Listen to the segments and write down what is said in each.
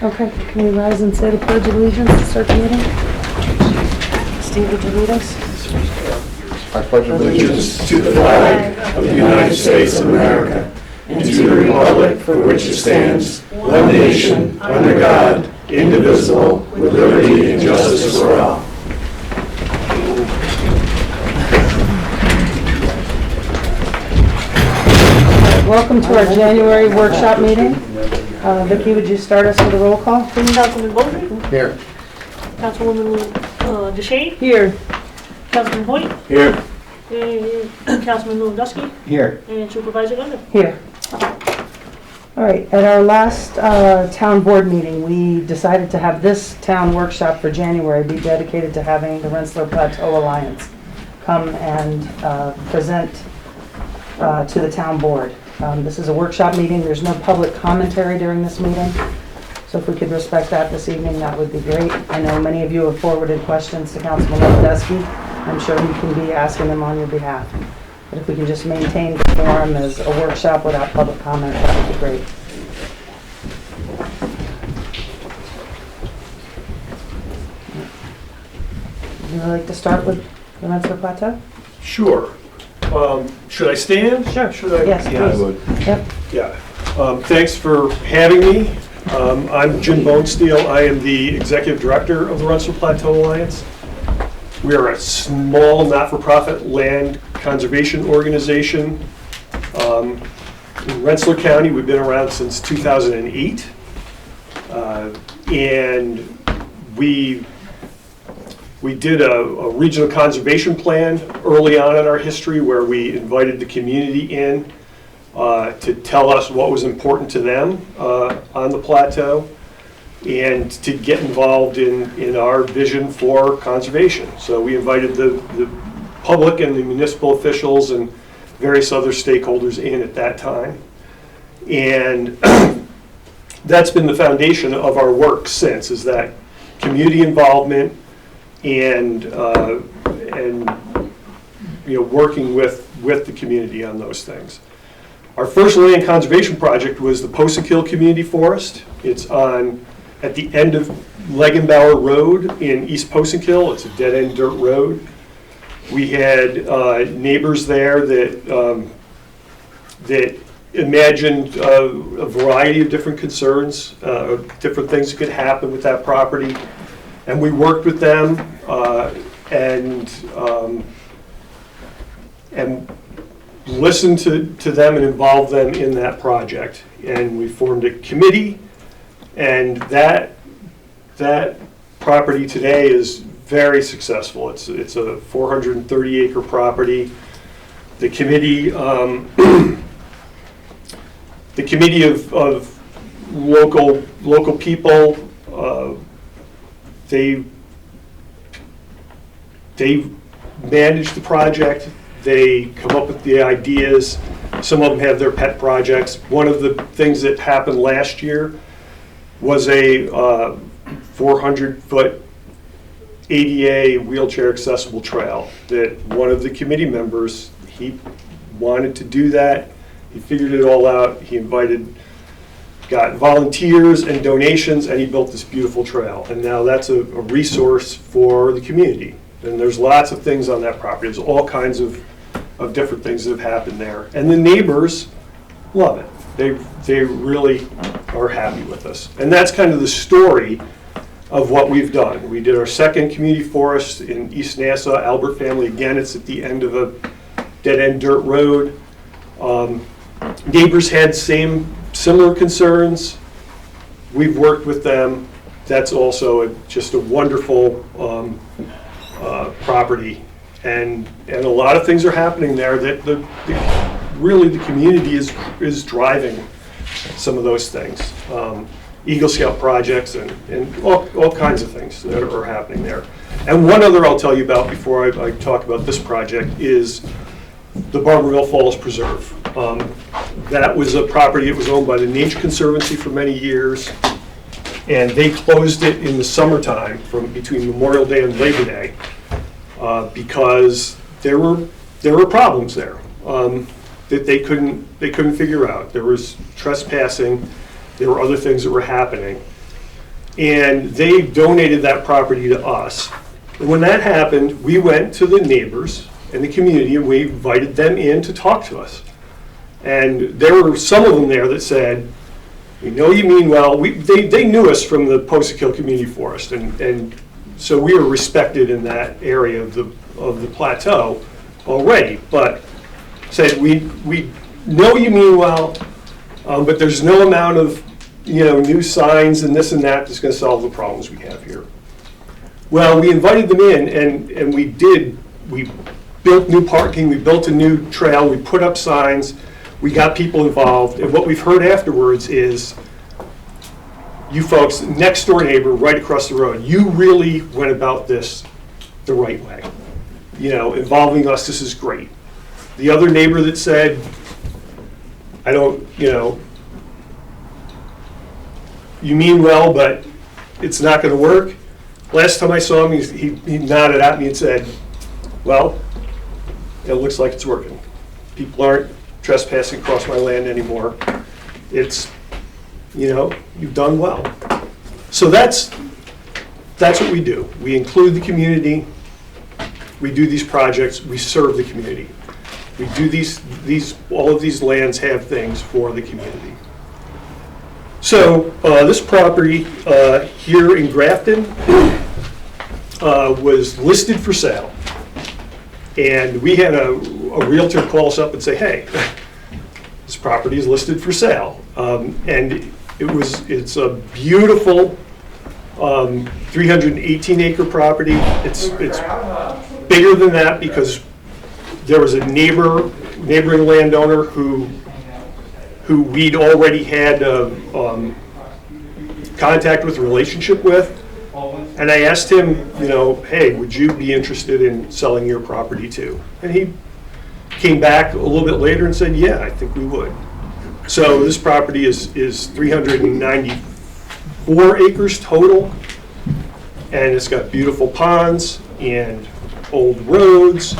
Okay, can we rise and say the Pledge of Allegiance to start the meeting? Steve, would you lead us? I pledge allegiance to the flag of the United States of America and to the republic for which it stands, one nation, under God, indivisible, with liberty and justice for all. Welcome to our January workshop meeting. Vicki, would you start us with a roll call, please? Councilman Bowman? Here. Councilwoman DeShane? Here. Councilman Hoyt? Here. And Councilman Lewandowski? Here. And Supervisor Gonda? Here. All right, at our last town board meeting, we decided to have this town workshop for January be dedicated to having the Rensselaer Plateau Alliance come and present to the town board. This is a workshop meeting. There's no public commentary during this meeting. So if we could respect that this evening, that would be great. I know many of you have forwarded questions to Councilman Lewandowski. I'm sure he can be asking them on your behalf. But if we can just maintain the forum as a workshop without public comment, that would be great. Would you like to start with the Rensselaer Plateau? Sure. Should I stand? Sure. Should I? Yes, Yeah, please. I would. Yep. Yeah. Thanks for having me. I'm Jim Bonesteel. I am the Executive Director of the Rensselaer Plateau Alliance. We are a small, not-for-profit land conservation organization. In Rensselaer County, we've been around since 2008. And we did a regional conservation plan early on in our history where we invited the community in to tell us what was important to them on the plateau and to get involved in our vision for conservation. So we invited the public and the municipal officials and various other stakeholders in at that time. And that's been the foundation of our work since, is that community involvement and working with the community on those things. Our first land conservation project was the Posenkill Community Forest. It's at the end of Legenbauer Road in East Posenkill. It's a dead-end dirt road. We had neighbors there that imagined a variety of different concerns, different things that could happen with that property. And we worked with them and listened to them and involved them in that project. And we formed a committee, and that property today is very successful. It's a 430-acre property. The committee, of local people, they manage the project. They come up with the ideas. Some of them have their pet projects. One of the things that happened last year was a 400-foot ADA wheelchair accessible trail that one of the committee members, he wanted to do that. He figured it all out. He got volunteers and donations, and he built this beautiful trail. And now that's a resource for the community. And there's lots of things on that property. There's all kinds of different things that have happened there. And the neighbors love it. They really are happy with us. And that's kind of the story of what we've done. We did our second community forest in East Nassau, Albert Family. Again, it's at the end of a dead-end dirt road. Neighbors had similar concerns. We've worked with them. That's also just a wonderful property, and a lot of things are happening there that really the community is driving some of those things. Eagle Scout projects and all kinds of things that are happening there. And one other I'll tell you about before I talk about this project is the Barberville Falls Preserve. That was a property that was owned by the Nature Conservancy for many years, and they closed it in the summertime from between Memorial Day and Labor Day because there were problems there that they couldn't figure out. There was trespassing. There were other things that were happening. and they donated that property to us. And when that happened, we went to the neighbors and the community, and we invited them in to talk to us. And there were some of them there that said, "We know you mean well." They knew us from the Post Hill Community Forest, and so we were respected in that area of the plateau already. But said, "We know you mean well, but there's no amount of new signs and this and that that's going to solve the problems we have here." Well, we invited them in, and we did. We built new parking, we built a new trail, we put up signs, we got people involved, and what we've heard afterwards is, you folks, next door neighbor, right across the road, you really went about this the right way. Involving us, this is great. The other neighbor that said, "I don't, you mean well, but it's not going to work." Last time I saw him, he nodded at me and said, "Well, it looks like it's working. People aren't trespassing across my land anymore. It's, you've done well." So that's what we do. We include the community. We do these projects. We serve the community. We do all of these lands have things for the community. So this property here in Grafton was listed for sale. And we had a realtor call us up and say, "Hey, this property is listed for sale." And it's a beautiful 318-acre property. It's bigger than that because there was a neighboring landowner who we'd already had contact with, a relationship with. And I asked him, "Hey, would you be interested in selling your property too?" And he came back a little bit later and said, "Yeah, I think we would." So this property is 394 acres total, and it's got beautiful ponds and old roads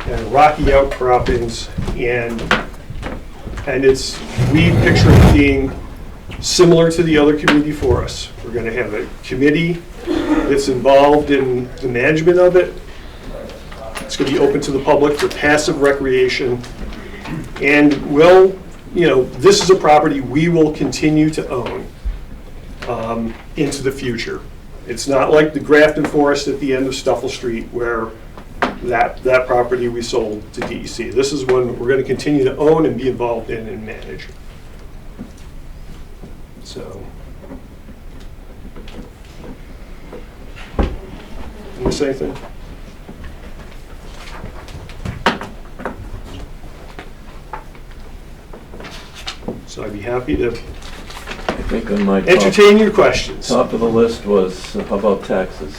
and rocky outcroppings, and we picture it being similar to the other community forests. We're going to have a committee that's involved in the management of it. It's going to be open to the public for passive recreation. And this is a property we will continue to own into the future. It's not like the Grafton Forest at the end of Stuffle Street where that property we sold to DEC. This is one we're going to continue to own and be involved in and manage. So. Want to say anything? So I'd be happy to I think on my entertain your questions. top of the list was, how about taxes?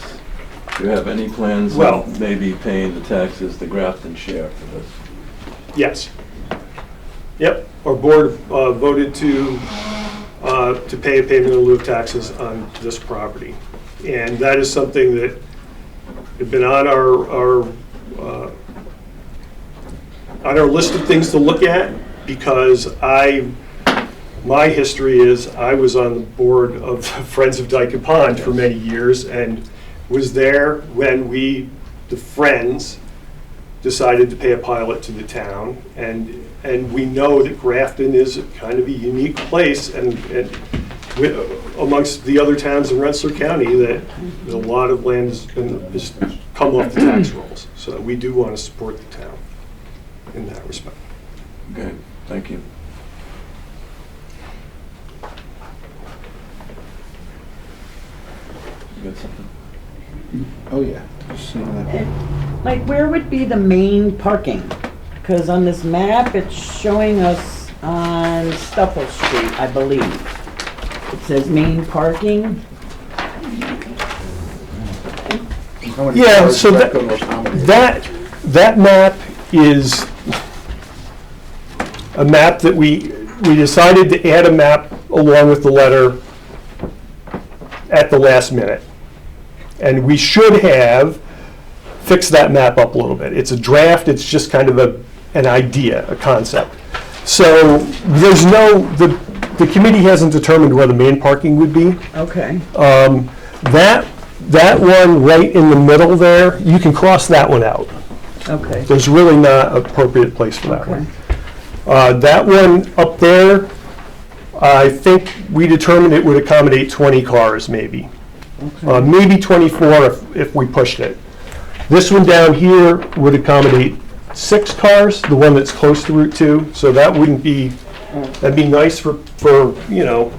Do you have any plans of maybe paying the taxes, the Grafton share for this? Yes. Yep. Our board voted to pay a payment in lieu of taxes on this property, and that is something that had been on our list of things to look at, because my history is I was on the board of Friends of Dyke and Pond for many years, and was there when the Friends decided to pay a pilot to the town, and we know that Grafton is kind of a unique place, and amongst the other towns in Rensselaer County, that a lot of land has come off the tax rolls. So we do want to support the town in that respect. Okay, thank you. You got something? Oh, yeah. Just seeing that. Like, where would be the main parking? Because on this map, it's showing us on Stuffle Street, I believe. It says main parking. How many Yeah, cars so is that gonna accommodate? that map is a map that we decided to add a map along with the letter at the last minute. And we should have fixed that map up a little bit. It's a draft, it's just kind of an idea, a concept. So there's the committee hasn't determined where the main parking would be. Okay, That one right in the middle there, you can cross that one out. okay, There's really not an appropriate place for that okay. one. That one up there, I think we determined it would accommodate 20 cars, maybe. Maybe 24 if we pushed it. This one down here would accommodate 6 cars, the one that's close to Route 2, so that wouldn't be, that'd be nice for you know,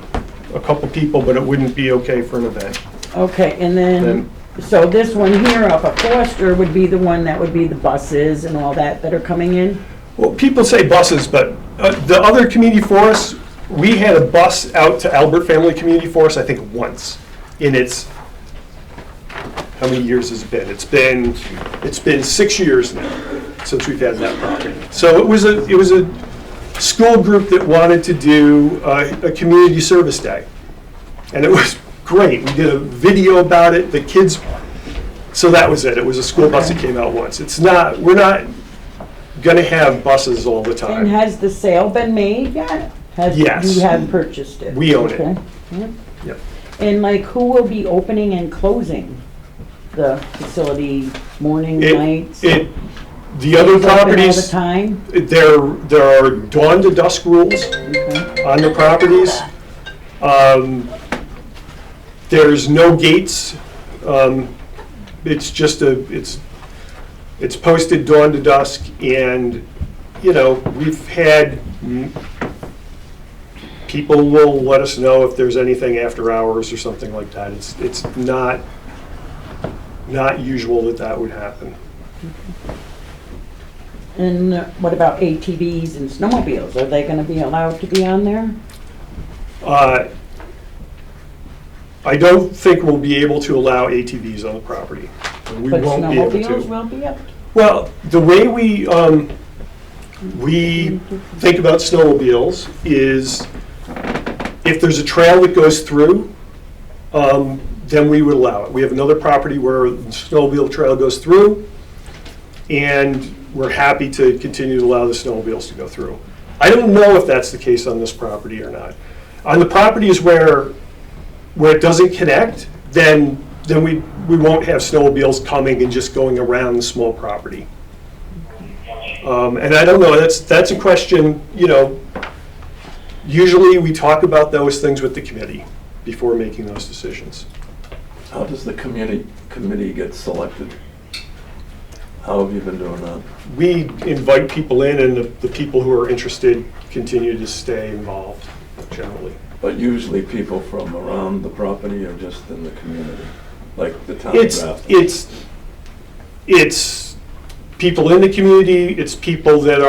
a couple people, but it wouldn't be okay for an event. Okay, and then, so this one here up at Foster would be the one that would be the buses and all that are coming in? Well, people say buses, but the other community forests, we had a bus out to Albert Family Community Forest, I think once, in its, how many years has it been? It's been 6 years now since we've had that property. So it was a school group that wanted to do a community service day. And it was great. We did a video about it, the kids, so that was it. It was a school bus that came out once. We're not gonna have buses all the And time. has the sale been made yet? Yes. You have purchased it? We own it. Okay. Yep. Yep. And like, who will be opening and closing the facility, morning, nights? The other Is it open properties, all the time? there are dawn to dusk rules Okay. on the properties. There's no gates. It's just it's posted dawn to dusk, and, you know, we've had, people will let us know if there's anything after hours or something like that. It's not usual that would happen. And what about ATVs and snowmobiles? Are they gonna be allowed to be on there? I don't think we'll be able to allow ATVs on the property. We But won't be able snowmobiles to. will be up? Well, the way we think about snowmobiles is if there's a trail that goes through, then we would allow it. We have another property where the snowmobile trail goes through, and we're happy to continue to allow the snowmobiles to go through. I don't know if that's the case on this property or not. On the properties where it doesn't connect, then we won't have snowmobiles coming and just going around the small property. And I don't know, that's a question, you know, usually we talk about those things with the committee before making those decisions. How does the committee get selected? How have you been doing that? We invite people in, and the people who are interested continue to stay involved, generally. But usually people from around the property or just in the community, like the town of Grafton? It's people in the community, it's people that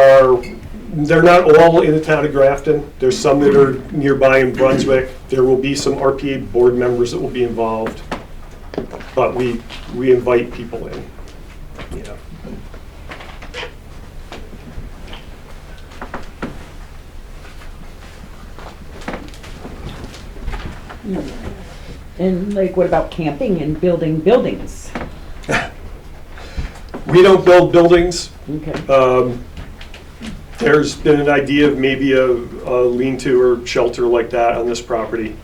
they're not all in the town of Grafton. There's some that are nearby in Brunswick. There will be some RPA board members that will be involved. But we invite people in, you know. And like, what about camping and building buildings? We don't build buildings. Okay. There's been an idea of maybe a lean-to or shelter like that on this property.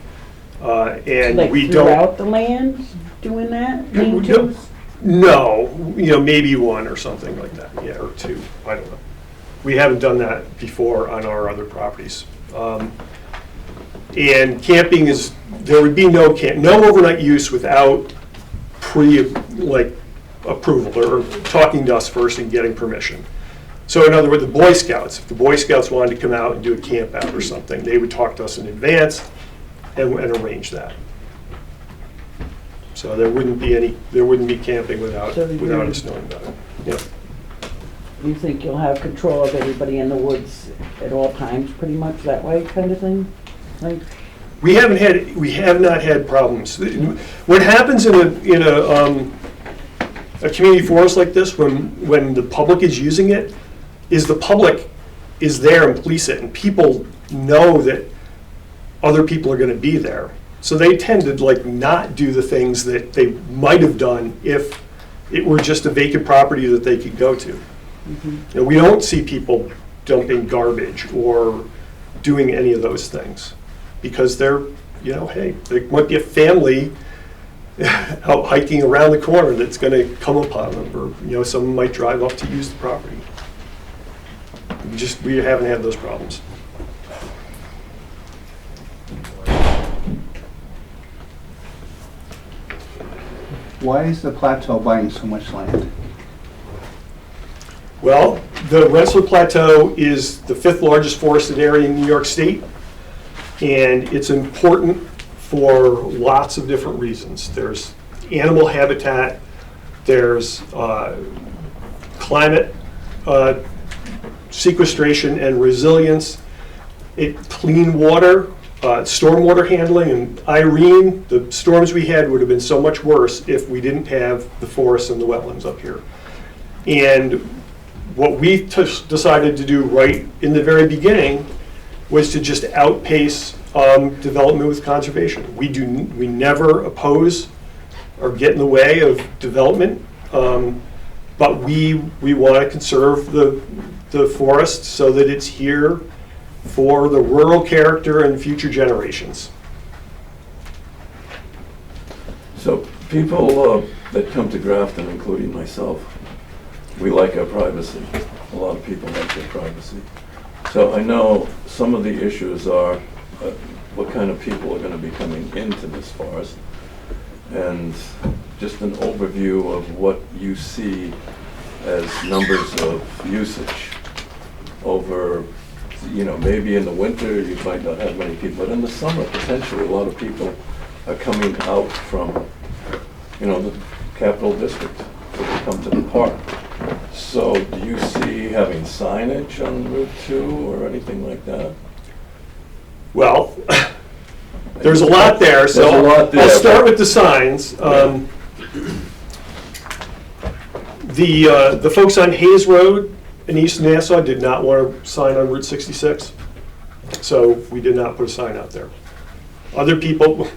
And Like we don't. throughout the land, doing that? Lean-tos? No, you know, maybe one or something like that, yeah, or two, I don't know. We haven't done that before on our other properties. And camping there would be no overnight use without approval or talking to us first and getting permission. So in other words, the Boy Scouts, if the Boy Scouts wanted to come out and do a camp out or something, they would talk to us in advance and arrange that. So there wouldn't be camping without us knowing about it. Yep. You think you'll have control of everybody in the woods at all times, pretty much that way kind of thing? Like, We have not had problems. What happens in a community forest like this, when the public is using it, is the public is there and police it, and people know that other people are going to be there. So they tend to not do the things that they might have done if it were just a vacant property that they could go to. mm-hmm. You know, we don't see people dumping garbage or doing any of those things. because they're, hey, there might be a family out hiking around the corner that's gonna come upon them, or, someone might drive up to use the property. We haven't had those problems. Why is the plateau buying so much land? Well, the Rensselaer Plateau is the 5th largest forested area in New York State, and it's important for lots of different reasons. There's animal habitat, there's climate sequestration and resilience, clean water, stormwater handling, and Irene, the storms we had would have been so much worse if we didn't have the forests and the wetlands up here. And what we decided to do right in the very beginning was to just outpace development with conservation. We never oppose or get in the way of development, but we want to conserve the forest so that it's here for the rural character and future generations. So people that come to Grafton, including myself, we like our privacy. A lot of people like their privacy. So I know some of the issues are what kind of people are going to be coming into this forest, and just an overview of what you see as numbers of usage over, maybe in the winter you might not have many people, but in the summer potentially a lot of people are coming out from, the Capital District to come to the park. So do you see having signage on Route 2 or anything like that? Well, there's a lot there, so There's a lot there, I'll start with the signs. The folks on Hayes Road in East Nassau did not want a sign on Route 66, so we did not put a sign out there. Other people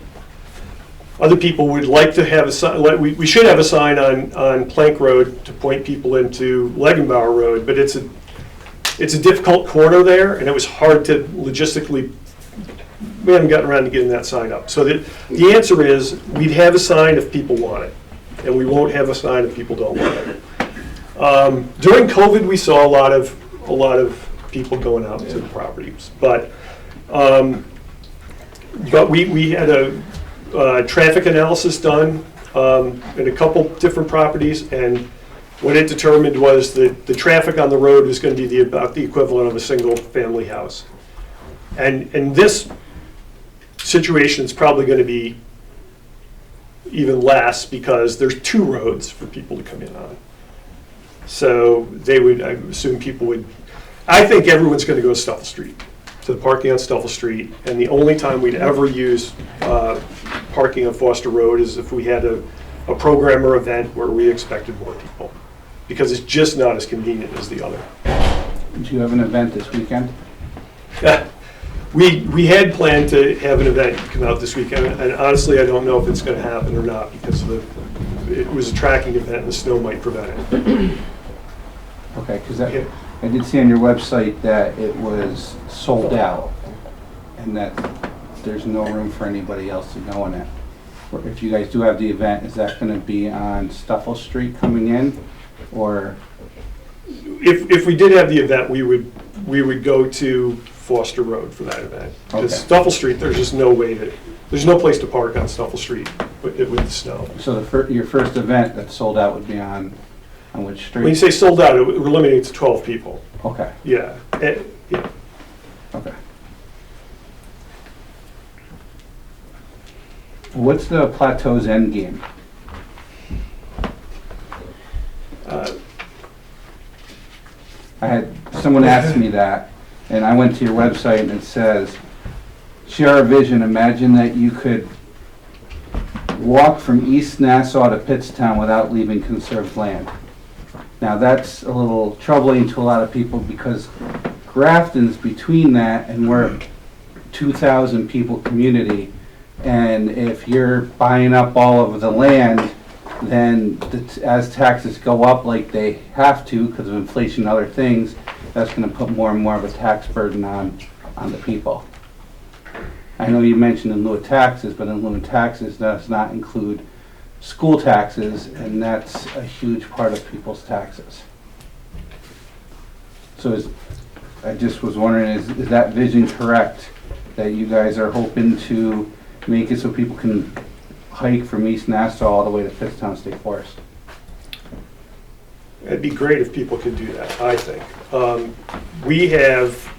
would like to have a sign. We should have a sign on Plank Road to point people into Leggenbauer Road, but it's a difficult corner there, and it was hard to logistically. We haven't gotten around to getting that sign up. So the answer is we'd have a sign if people want it, and we won't have a sign if people don't want it. During COVID, we saw a lot of people going out to the properties, but we had a traffic analysis done in a couple different properties, and what it determined was that the traffic on the road was going to be about the equivalent of a single-family house, and this situation is probably going to be even less because there's 2 roads for people to come in on. So I assume people would, I think everyone's going to go to Stuffle Street, to the parking on Stuffle Street, and the only time we'd ever use parking on Foster Road is if we had a program or event where we expected more people, because it's just not as convenient as the other. Do you have an event this weekend? We had planned to have an event come out this weekend, and honestly, I don't know if it's going to happen or not, because it was a tracking event and the snow might prevent it. Okay, because I did see on your website that it was sold out, and that there's no room for anybody else to go in it. Or if you guys do have the event, is that going to be on Stuffle Street coming in, or? If we did have the event, we would go to Foster Road for that event. Because Okay. Stuffle Street, there's just no way there's no place to park on Stuffle Street with the snow. So your first event that's sold out would be on which street? When you say sold out, we're limiting it to 12 people. Okay, Yeah. Yeah. okay. What's the plateau's end game? I had someone ask me that, and I went to your website and it says, share our vision, imagine that you could walk from East Nassau to Pittstown without leaving conserved land. Now that's a little troubling to a lot of people because Grafton's between that and we're a 2,000 people community, and if you're buying up all of the land, then as taxes go up like they have to because of inflation and other things, that's going to put more and more of a tax burden on the people. I I know you mentioned in lieu of taxes, but in lieu of taxes does not include school taxes, and that's a huge part of people's taxes. So I just was wondering, is that vision correct? That you guys are hoping to make it so people can hike from East Nassau all the way to Fitztown State Forest? It'd be great if people could do that, I think. We have,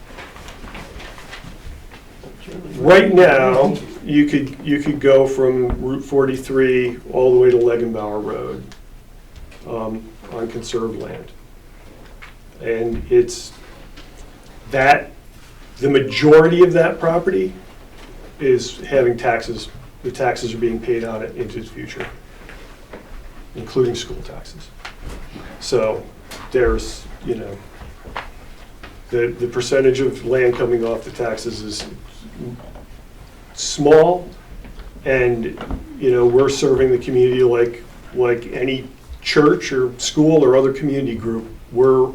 right now, you could go from Route 43 all the way to Legenbauer Road on conserved land. And it's that, the majority of that property is having taxes, the taxes are being paid on it into the future, including school taxes. So there's, you know, the percentage of land coming off the taxes is small, and, you know, we're serving the community like any church or school or other community group. We're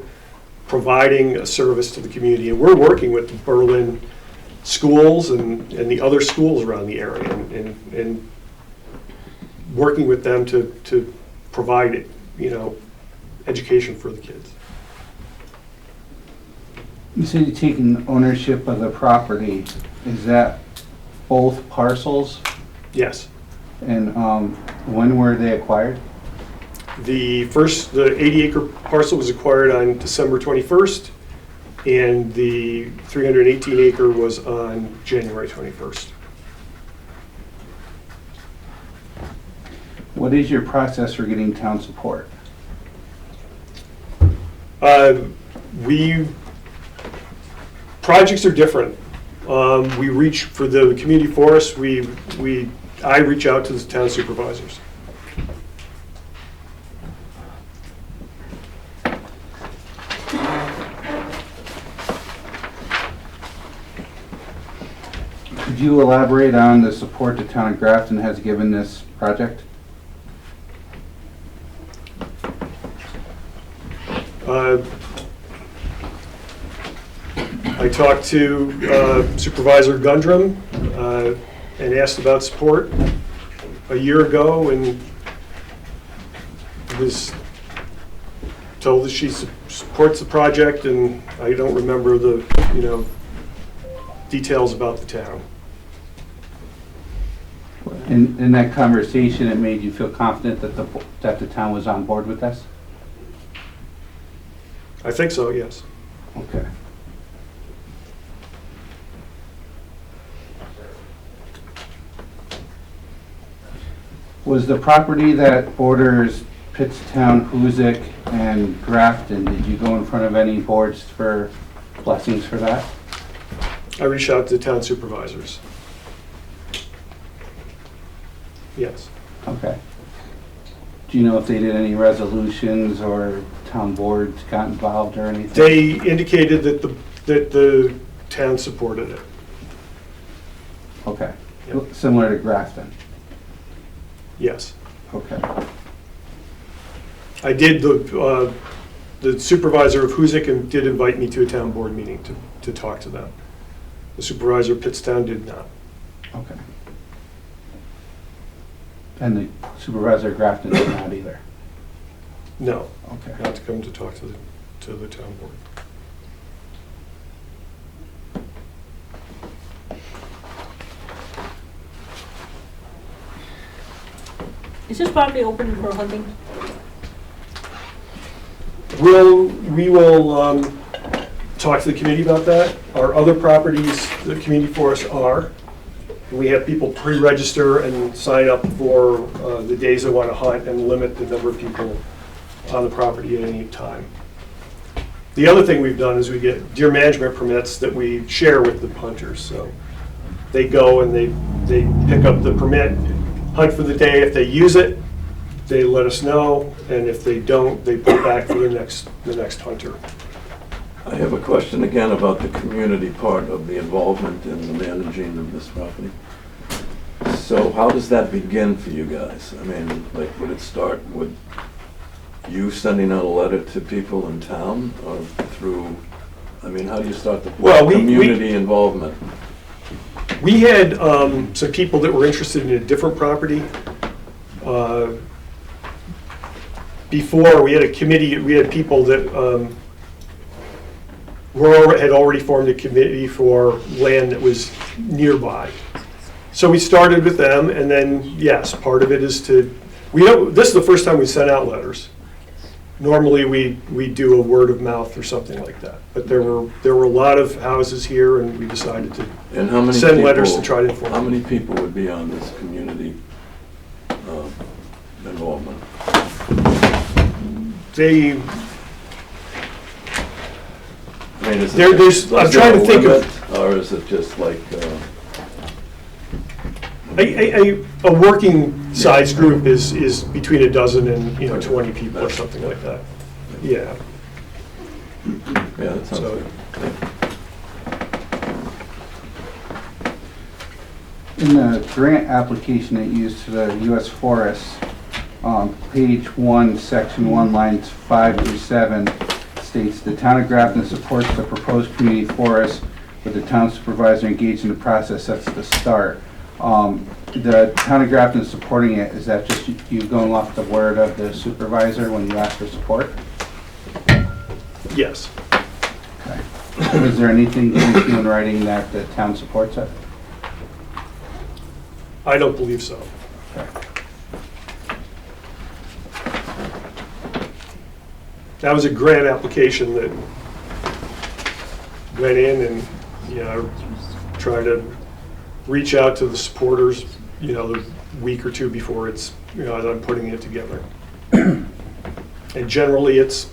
providing a service to the community, and we're working with the Berlin schools and the other schools around the area, and working with them to provide, you know, education for the kids. You said you're taking ownership of the property. Is that both parcels? Yes. And when were they acquired? The 80-acre parcel was acquired on December 21st, and the 318-acre was on January 21st. What is your process for getting town support? Projects are different. We reach, for the community forest, I reach out to the town supervisors. Could you elaborate on the support the town of Grafton has given this project? I talked to Supervisor Gundrum and asked about support a year ago, and was told that she supports the project, and I don't remember the, you know, details about the town. In that conversation, it made you feel confident that the town was on board with this? I think so, yes. Okay. Was the property that borders Pittstown, Hoosick, and Grafton, did you go in front of any boards for blessings for that? I reached out to the town supervisors. Yes. Okay. Do you know if they did any resolutions or town boards got involved or anything? They indicated that the town supported it. Okay. Yep. Similar to Grafton? Yes. Okay. I did, the supervisor of Hoosick did invite me to a town board meeting to talk to them. The supervisor of Pittstown did not. Okay. And the supervisor of Grafton did not either? No, Okay. not to come to talk to the town board. Is this property open for hunting? We will talk to the committee about that. Our other properties, the community forests are. We have people pre-register and sign up for the days they want to hunt, and limit the number of people on the property at any time. The other thing we've done is we get deer management permits that we share with the hunters. So they go and they pick up the permit, hunt for the day. If they use it, they let us know, and if they don't, they put back for the next hunter. I have a question again about the community part of the involvement in the managing of this property. So how does that begin for you guys? I mean, like, would it start with you sending out a letter to people in town, or through, I mean, how do you start the Well, community involvement? We had some people that were interested in a different property. Before, we had a committee, we had people that had already formed a committee for land that was nearby. So we started with them, and then, yes, part of it is this is the first time we sent out letters. Normally, we do a word of mouth or something like that. But there were a lot of houses here, and we decided to And how many send people, letters to try to inform how them. many people would be on this community involvement? They, I mean, is There- it, there's- I'm is there trying a to think of- limit, or is it just like, a working size group is between a dozen and 20 people or something like that. Yeah. yeah, that sounds So- good. In the grant application that you used to the U.S. Forest, page 1, section 1, lines 5 through 7, states, "The town of Grafton supports the proposed community forest with the town supervisor engaged in the process." That's the start. The town of Grafton is supporting it. Is that just you going off the word of the supervisor when you ask for support? Yes. Okay. Is there anything in writing that the town supports it? I don't believe so. That was a grant application that went in and, try to reach out to the supporters, the week or two before it's, as I'm putting it together. And generally, it's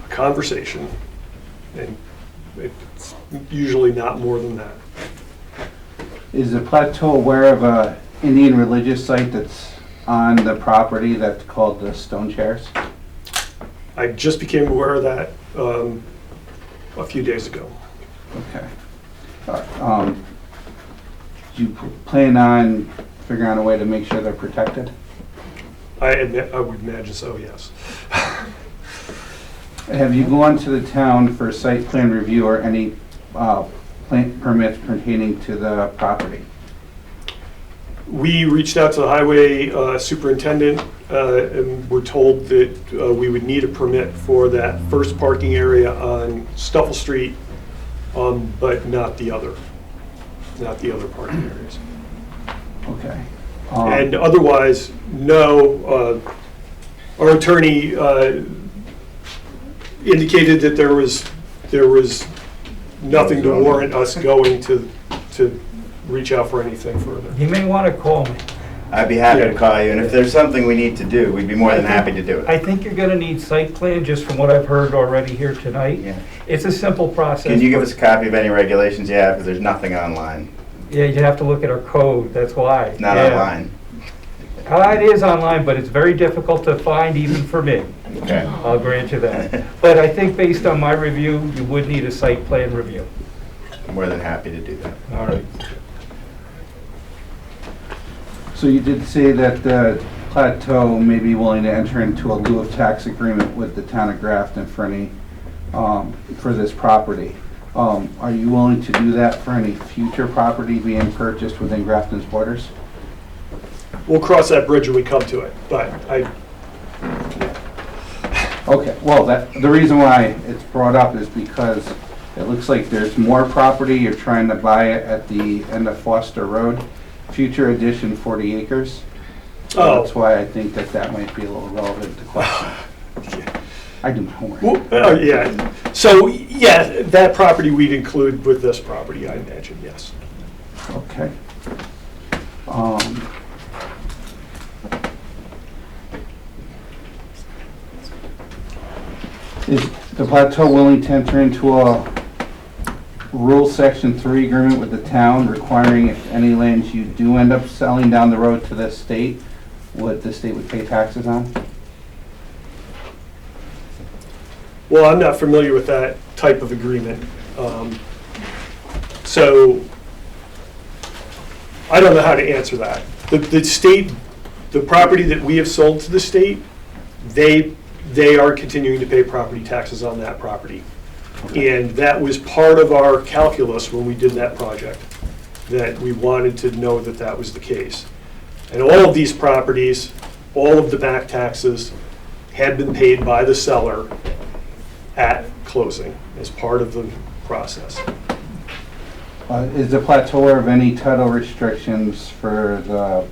a conversation, and it's usually not more than that. Is the plateau aware of a Indian religious site that's on the property that's called the Stone Chairs? I just became aware of that a few days ago. Okay. Do you plan on figuring out a way to make sure they're protected? I would imagine so, yes. Have you gone to the town for site plan review or any permits pertaining to the property? We reached out to the highway superintendent and were told that we would need a permit for that first parking area on Stuffle Street, but not the other parking areas. Okay. And otherwise, no. Our attorney indicated that there was nothing to warrant us going to reach out for anything further. You may want to call me. I'd be happy Yeah. to call you, and if there's something we need to do, we'd be more than happy to do I it. think you're going to need site plan, just from what I've heard already here tonight. Yeah. It's a simple process. Can you give us a copy of any regulations you have, because there's nothing online, Yeah, you have to look at our code, that's why. not Yeah. online. It is online, but it's very difficult to find even for me. Okay. I'll grant you that. But I think based on my review, you would need a site plan review. More than happy to do that. All right. So you did say that the plateau may be willing to enter into a lieu of tax agreement with the town of Grafton for any, for this property. Are you willing to do that for any future property being purchased within Grafton's borders? We'll cross that bridge when we come to it, but Okay, well, the reason why it's brought up is because it looks like there's more property, you're trying to buy it at the end of Foster Road, future addition 40 acres. So Oh. that's why I think that might be a little relevant to question. I do my homework. well, yeah. So, yeah, that property we'd include with this property, I imagine, yes. Okay. Is the plateau willing to enter into a Rule Section 3 agreement with the town requiring if any lands you do end up selling down the road to the state, what the state would pay taxes on? Well, I'm not familiar with that type of agreement. So I don't know how to answer that. The state, the property that we have sold to the state, they are continuing to pay property taxes on that property. And that was part of our calculus when we did that project. that we wanted to know that that was the case. And all of these properties, all of the back taxes had been paid by the seller at closing as part of the process. Is the plateau aware of any title restrictions for the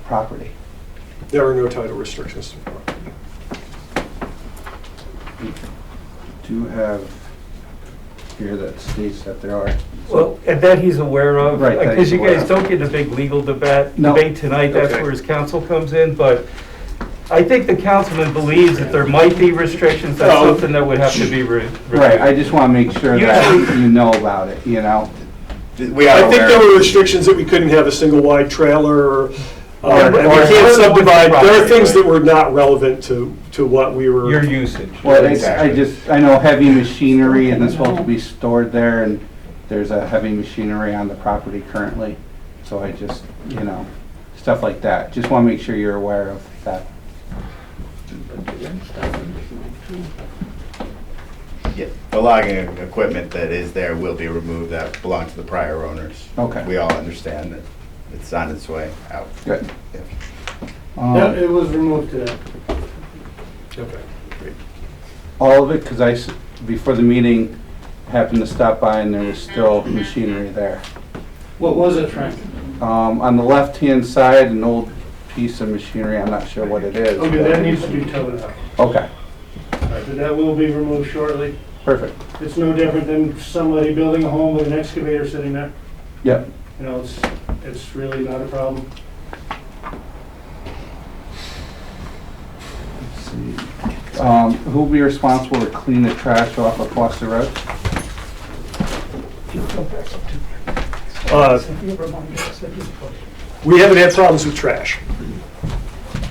property? There are no title restrictions to the property. Do have here that states that there are. Well, and that he's aware of. Right, that Because he's you guys aware of. don't get a big legal debate No. tonight, that's Okay. where his counsel comes in, but I think the councilman believes that there might be restrictions, that's No. something that would have to be reviewed. Right, I just want to make sure that Usually- you know about it, you know? We are I think there aware. were restrictions that we couldn't have a single wide trailer or, Or- and we or- can't subdivide. There are things Right. that were not relevant to what we were. Your usage. Well, Exactly. I know heavy machinery and it's supposed to be stored there, and there's a heavy machinery on the property currently. So I just, you know, stuff like that. Just want to make sure you're aware of that. Yeah, the logging equipment that is there will be removed that belonged to the prior owners. Okay. We all understand that it's on its way out. Good. Yeah. Yeah, it was removed today. Okay, great. All of it, because before the meeting, happened to stop by and there was still machinery there. What was it, Frank? On the left-hand side, an old piece of machinery, I'm not sure what it is. Okay, that needs to be towed out. Okay, But that will be removed shortly. perfect. It's no different than somebody building a home with an excavator sitting there. Yep. You know, it's really not a problem. Let's see. Who will be responsible to clean the trash off of Foster Road? We haven't had problems with trash.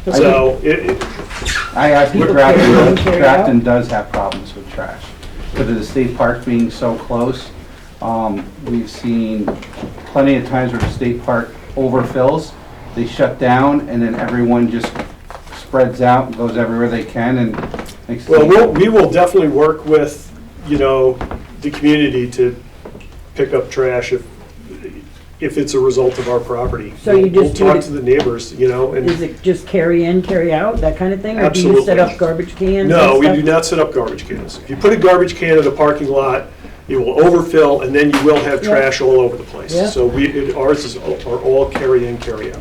So I asked what People carry in, Grafton, carry Grafton out? does have problems with trash. Because of the state park being so close, we've seen plenty of times where the state park overfills, they shut down, and then everyone just spreads out and goes everywhere they can, and makes. well, we will definitely work with, you know, the community to pick up trash if it's a result of our property. So you just do We'll talk it- to the neighbors, you know, Is and, it just carry in, carry out, that kind of thing? Or do you Absolutely. set up garbage cans no, and we stuff? do not set up garbage cans. If you put a garbage can in a parking lot, it will overfill, and then you will have Yeah. trash all over the place. Yeah. So ours are all carry in, carry out.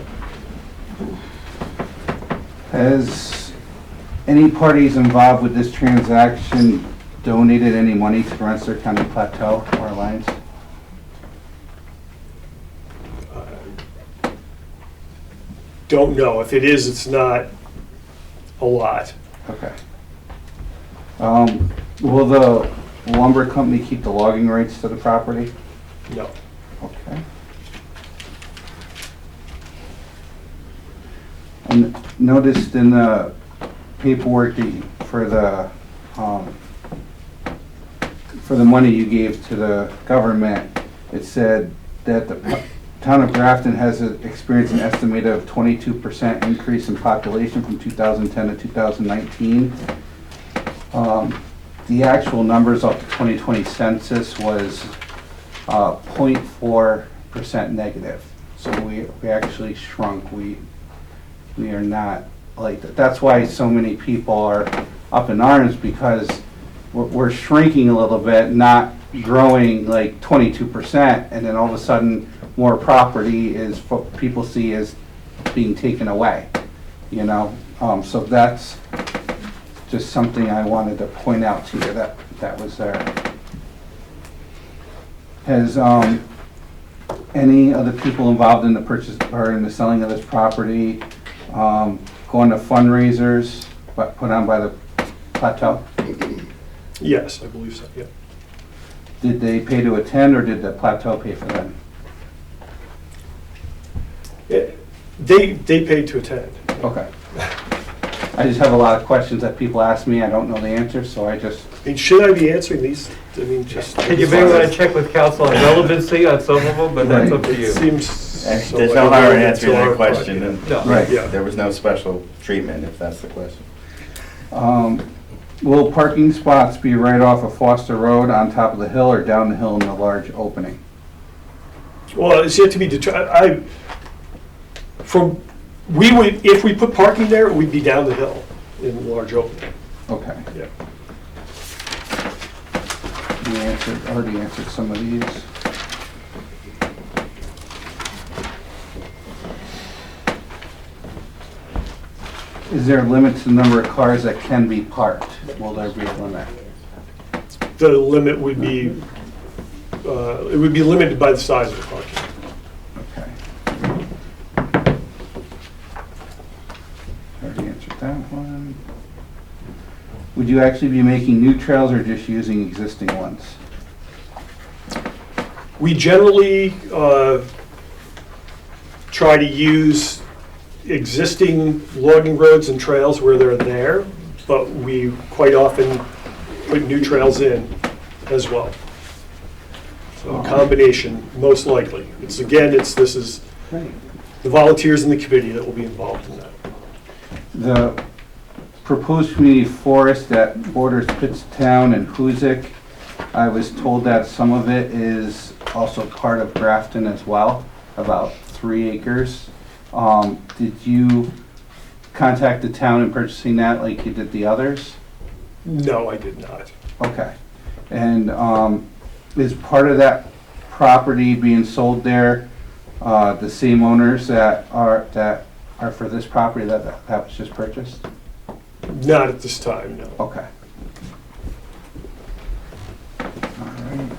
Has any parties involved with this transaction donated any money to Rensselaer County Plateau or Alliance? Don't know. If it is, it's not a lot. Okay. Will the lumber company keep the logging rights to the property? No. Okay. And noticed in the paperwork for the money you gave to the government, it said that the town of Grafton has experienced an estimated of 22% increase in population from 2010 to 2019. The actual numbers off the 2020 census was 0.4% negative. So we actually shrunk. We are not like that. That's why so many people are up in arms, because we're shrinking a little bit, not growing like 22%, and then all of a sudden more property is what people see as being taken away, you know? So that's just something I wanted to point out to you, that was there. Has any other people involved in the purchase or in the selling of this property gone to fundraisers put on by the Plateau? Yes, I believe so, yeah. Did they pay to attend, or did the Plateau pay for them? They paid to attend. Okay. I just have a lot of questions that people ask me, I don't know the answer, so I just, I mean, should I be answering these? I mean, just. And you may want to check with council on relevancy on some of them, but that's up to It you. seems. so There's no like harm in it's answering our that question, project. and No. right. Yeah. there was no special treatment, if that's the question. Will parking spots be right off of Foster Road on top of the hill or down the hill in the large opening? Well, it's yet to be determined. If we put parking there, we'd be down the hill in large open. Okay. Yeah. We already answered some of these. Is there a limit to the number of cars that can be parked? Will there be a limit? The limit would be, it would be limited by the size of the parking. Okay. Already answered that one. Would you actually be making new trails or just using existing ones? We generally try to use existing logging roads and trails where they're there, but we quite often put new trails in as well. So a combination, most likely. This is Right. the volunteers in the committee that will be involved in that. The proposed community forest that borders Pittstown and Hoosick, I was told that some of it is also part of Grafton as well, about 3 acres. Did you contact the town in purchasing that like you did the others? No, I did not. Okay. And is part of that property being sold there the same owners that are for this property that was just purchased? Not at this time, no. Okay. All right.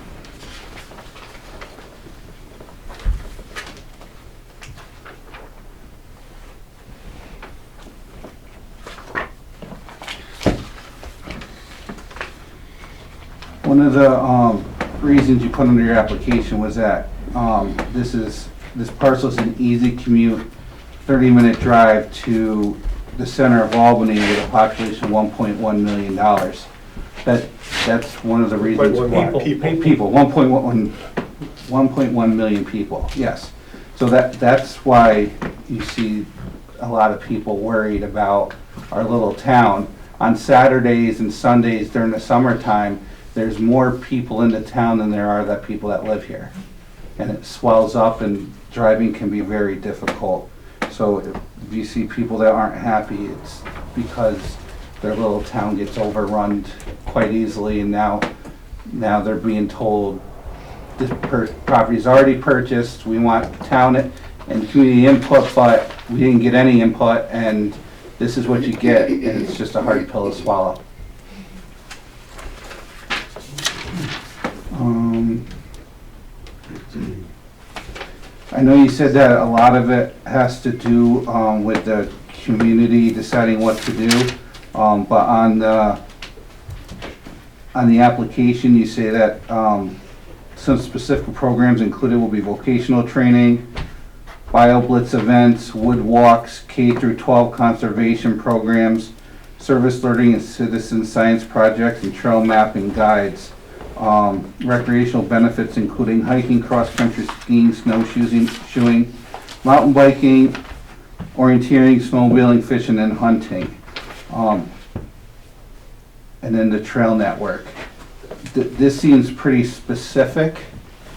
One of the reasons you put under your application was that this parcel is an easy commute, 30-minute drive to the center of Albany with a population of $1.1 million. That's one of the reasons why. People, 1.1 million people, yes. So that's why you see a lot of people worried about our little town. On Saturdays and Sundays during the summertime, there's more people in the town than there are people that live here. And it swells up and driving can be very difficult. So if you see people that aren't happy, it's because their little town gets overrun quite easily, and now they're being told this property's already purchased, we want town and community input, but we didn't get any input, and this is what you get, and it's just a hard pill to swallow. I know you said that a lot of it has to do with the community deciding what to do, but on the application you say that some specific programs included will be vocational training, bio blitz events, wood walks, K through 12 conservation programs, service learning and citizen science projects, and trail mapping guides. Recreational benefits including hiking, cross-country skiing, snowshoeing, mountain biking, orienteering, snowmobiling, fishing, and hunting. And then the trail network. This seems pretty specific.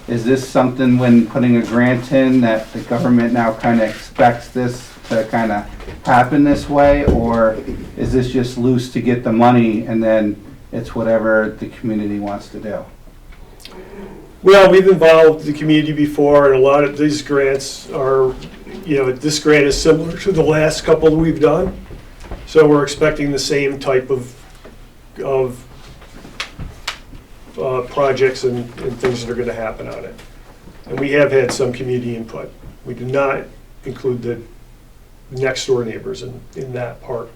Is this something, when putting a grant in, that the government now kind of expects this to kind of happen this way? Or is this just loose to get the money and then it's whatever the community wants to do? Well, we've involved the community before, and a lot of these grants are, this grant is similar to the last couple we've done. So we're expecting the same type of projects and things that are going to happen on it. And we have had some community input. We do not include the next door neighbors in that part.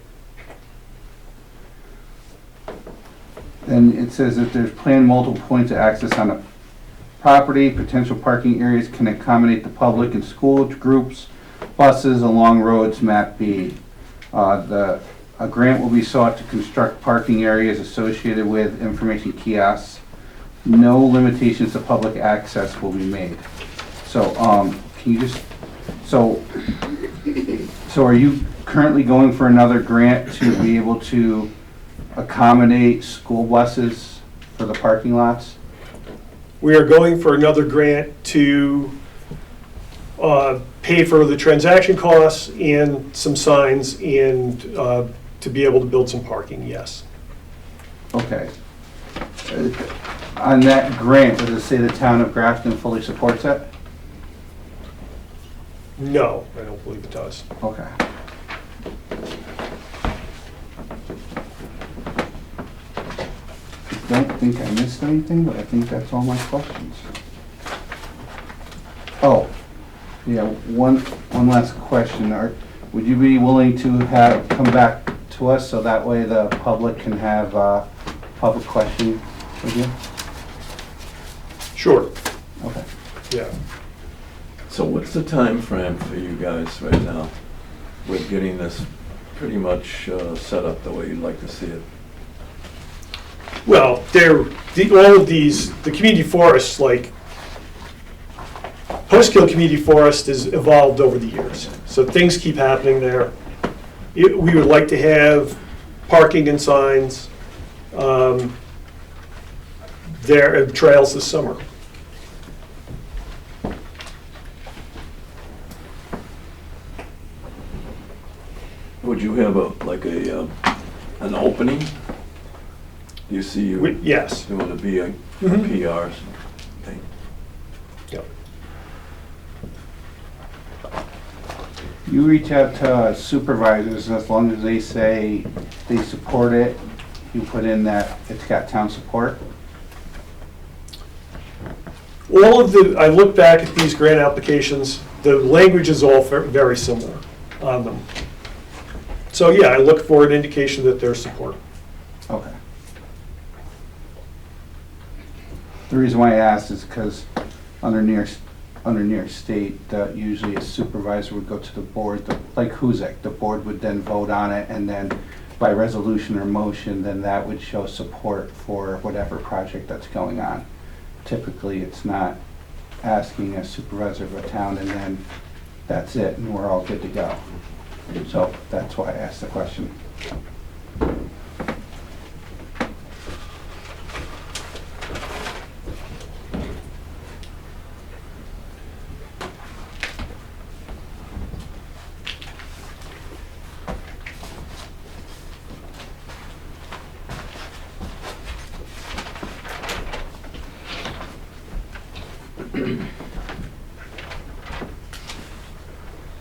Then it says that there's planned multiple points of access on a property. Potential parking areas can accommodate the public and school groups, buses along roads, map B. A grant will be sought to construct parking areas associated with information kiosks. No limitations to public access will be made. So, can you just, so are you currently going for another grant to be able to accommodate school buses for the parking lots? We are going for another grant to pay for the transaction costs and some signs and to be able to build some parking, yes. Okay. On that grant, does it say the town of Grafton fully supports it? No, I don't believe it does. Okay. I don't think I missed anything, but I think that's all my questions. Oh, yeah, one last question. Would you be willing to come back to us so that way the public can have a public question with you? Sure, Okay. yeah. So what's the time frame for you guys right now with getting this pretty much set up the way you'd like to see it? Well, all of these, the community forests, like Post-Kill Community Forest has evolved over the years. So things keep happening there. We would like to have parking and signs there at trails this summer. Would you have an opening? You see you Yes. doing a Mhm. PR thing? Yep. You reach out to supervisors, and as long as they say they support it, you put in that it's got town support? I look back at these grant applications, the language is all very similar on them. So yeah, I look for an indication that there's support. Okay. The reason why I asked is because under New York State, usually a supervisor would go to the board, like Huzek, the board would then vote on it, and then by resolution or motion, then that would show support for whatever project that's going on. Typically, it's not asking a supervisor of a town and then that's it, and we're all good to go. So that's why I asked the question.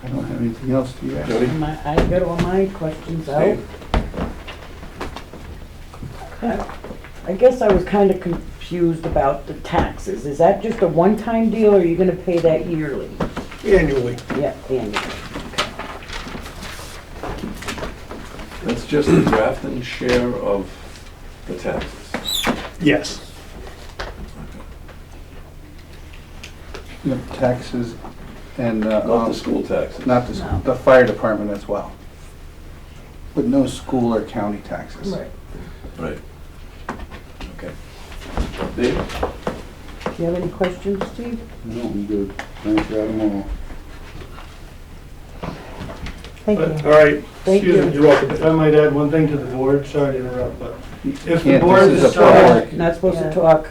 I don't have anything else to ask. Jody? I got all my questions out. I guess I was kind of confused about the taxes. Is that just a one-time deal, or are you gonna pay that yearly? Annually. Yeah, annually. That's just the Grafton share of the taxes. Yes. You have taxes and, Not the school taxes. not No. the fire department as well. But no school or county taxes. Right. Okay. Dave? Do you have any questions, Steve? No, I'm good. Thanks for having them all. Thank you. All right. Thank Excuse me, you. You're welcome. If I might add one thing to the board, sorry to interrupt, but if the Can't- board this is a decides, public- Not supposed Yeah. to talk.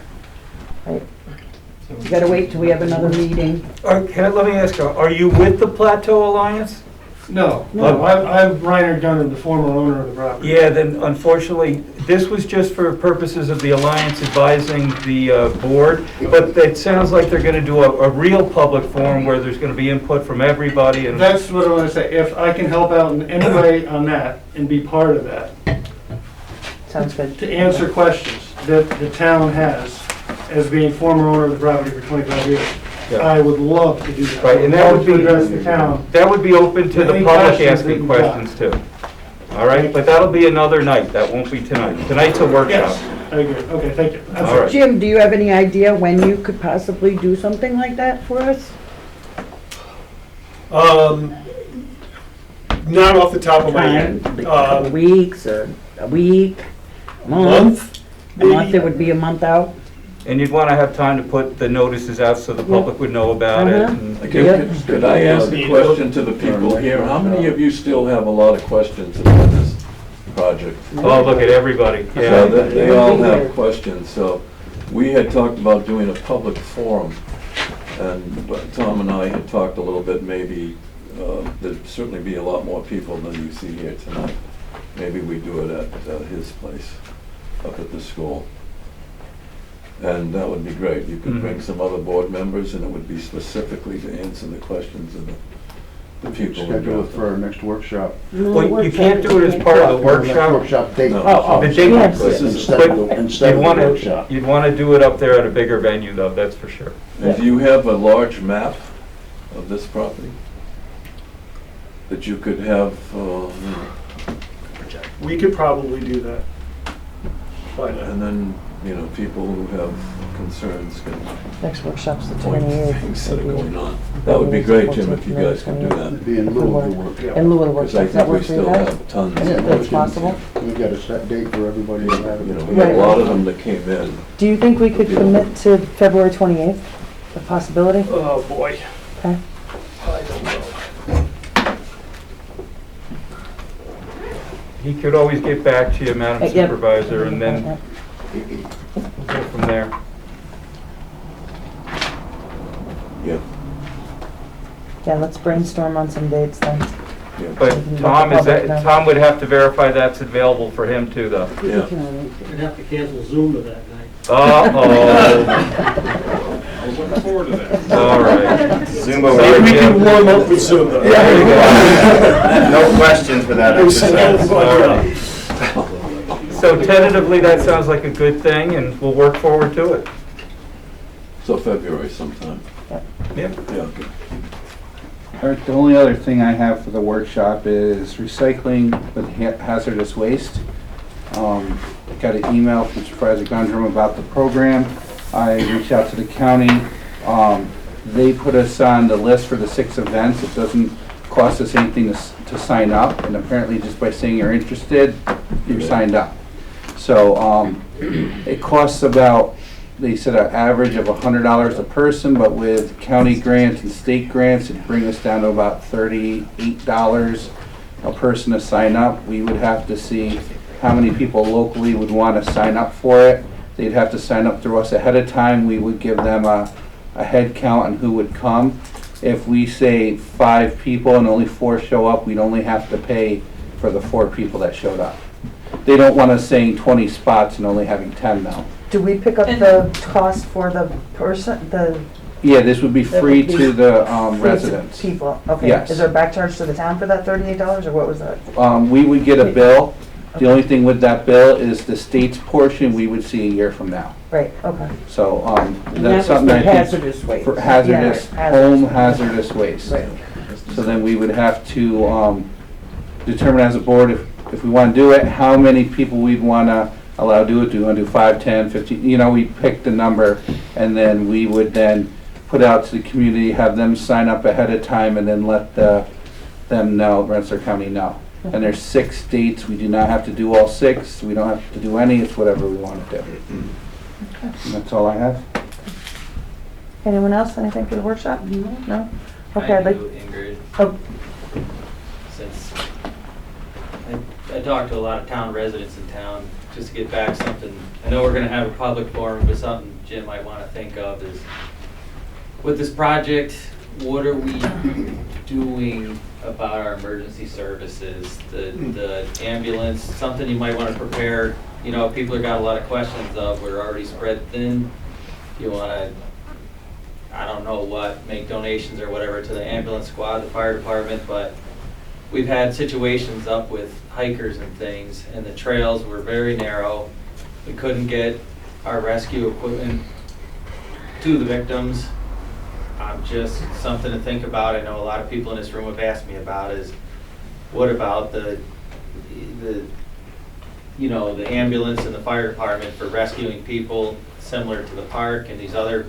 You gotta wait till we have another meeting. Let me ask you, are you with the Plateau Alliance? no, No. I'm Reiner Gunn, the former owner of the property. Yeah, then unfortunately, this was just for purposes of the Alliance advising the board, but it sounds like they're gonna do a real public forum where there's gonna be input from everybody and. That's what I want to say, if I can help out in any way on that and be part of that, Sounds good. to answer questions that the town has as being former owner of the property for 25 years, Yeah. I would love to do that. Right, and that I would be- address the town. That would be open to the Any public questions that asking you've got. questions too. All right, but that'll be another night, that won't be tonight. Tonight's a workshop. Yes, I agree, okay, thank you. I'm All sorry. right. Jim, do you have any idea when you could possibly do something like that for us? Not off the top of my head. Time, like a couple weeks, or a week, Month, A month, maybe? it would be a month out? And you'd wanna have time to put the notices out so the public would know about it. Uh-huh. and- Could I ask a question to the people here? How many of you still have a lot of questions about this project? Oh, look at everybody, So yeah. they all have questions, so we had talked about doing a public forum But Tom and I had talked a little bit, maybe there'd certainly be a lot more people than you see here tonight. Maybe we do it at his place, up at the school. And that would be great. You could bring some other board members, and it would be specifically to answer the questions of the people. who Schedule it got for our next workshop. Well, you can't do it as part of the workshop. Workshop date. No. The date, This is- Instead of the workshop. you'd want to do it up there at a bigger venue, though, that's for sure. And do you have a large map of this property? That you could have, We could probably do that. Why not? and then, people who have concerns can Next workshop's the point to 28th. things that are going on. That would be great, Jim, if you guys could do that. It'd be in lieu of the workshop. In lieu of the Because I workshop, that think we works for you still guys? have tons of Yeah, That's questions. possible. We got a set date for everybody to have it. We got a lot of them that came in. Do you think we could commit to February 28th, a possibility? Oh, boy. Okay. I don't know. He could always get back to you, Madam Yep. Supervisor, and then go from there. Yeah, Yeah, let's brainstorm on some dates then. yeah. But Tom would have to verify that's available for him too, though. Yeah. We'd have to cancel Zoom to that night. Uh-oh. I was looking forward to that. All right. Zumba. Maybe we can warm up with Zoom though. There you go. No questions for that exercise. All right. So tentatively, that sounds like a good thing, and we'll work forward to it. So February sometime. Yeah. Yeah. All right, the only other thing I have for the workshop is recycling with hazardous waste. Got an email from Supervisor Gundrum about the program. I reached out to the county. They put us on the list for the 6 events. It doesn't cost us anything to sign up, and apparently just by saying you're interested, you're signed up. So it costs about, they said an average of $100 a person, but with county grants and state grants, it'd bring us down to about $38 a person to sign up. We would have to see how many people locally would want to sign up for it. They'd have to sign up through us ahead of time. We would give them a head count on who would come. If we say 5 people and only 4 show up, we'd only have to pay for the 4 people that showed up. They don't want us saying 20 spots and only having 10 now. Do we pick up the cost for the person, the Yeah, this would be free to the residents. people? Okay. Yes. Is there a back charge to the town for that $38 or what was that? We would get a bill. The only thing with that bill is the state's portion we would see a year from now. Right, okay. So And that's that was something for I think. hazardous waste. For hazardous, Yeah, home hazardous waste. Right. So then we would have to determine as a board if we want to do it, how many people we'd want to allow to do it. Do we want to do 5, 10, 15? We pick the number, and then we would then put out to the community, have them sign up ahead of time, and then let them know, Rensselaer County know. And there's 6 dates. We do not have to do all 6. We don't have to do any. It's whatever we want to do. And that's all I have. Anyone else, anything for the workshop? No? Okay, I'd I like, do, Ingrid, oh, since I talked to a lot of town residents in town, just to get back something, I know we're gonna have a public forum, but something Jim might wanna think of is, with this project, what are we doing about our emergency services, the ambulance, something you might wanna prepare, people have got a lot of questions of, we're already spread thin, you wanna, I don't know what, make donations or whatever to the ambulance squad, the fire department, but we've had situations up with hikers and things, and the trails were very narrow. We couldn't get our rescue equipment to the victims. Just something to think about. I know a lot of people in this room have asked me about is, what about the ambulance and the fire department for rescuing people similar to the park and these other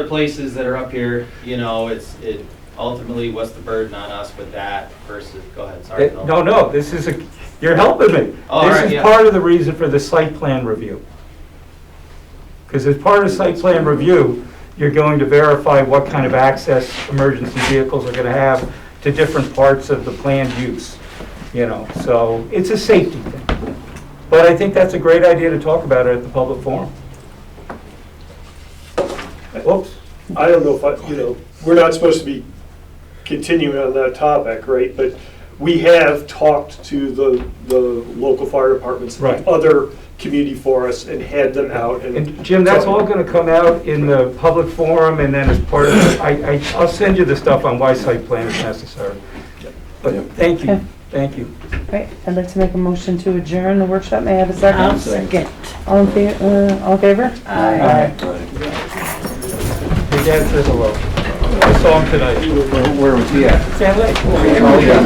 places that are up here, it ultimately, what's the burden on us with that versus, go ahead, sorry. Phil. No, you're helping me. Oh, all right, This is yeah. part of the reason for the site plan review. Because as part of site plan review, you're going to verify what kind of access emergency vehicles are gonna have to different parts of the planned use. So it's a safety thing. But I think that's a great idea to talk about it at the public forum. Whoops. I don't know if we're not supposed to be continuing on that topic, right? But we have talked to the local fire departments, and Right. the other community forests, and had them out. And Jim, that's all gonna come out in the public forum, and then as part of, I'll send you the stuff on why site plan is necessary. But thank you, Okay. thank you. Right, I'd like to make a motion to adjourn the workshop. May I have a I'll second? second. All in favor? Aye. Right. Your dad says hello. I saw him tonight. Where was he at? Sand Lake. Oh, yeah.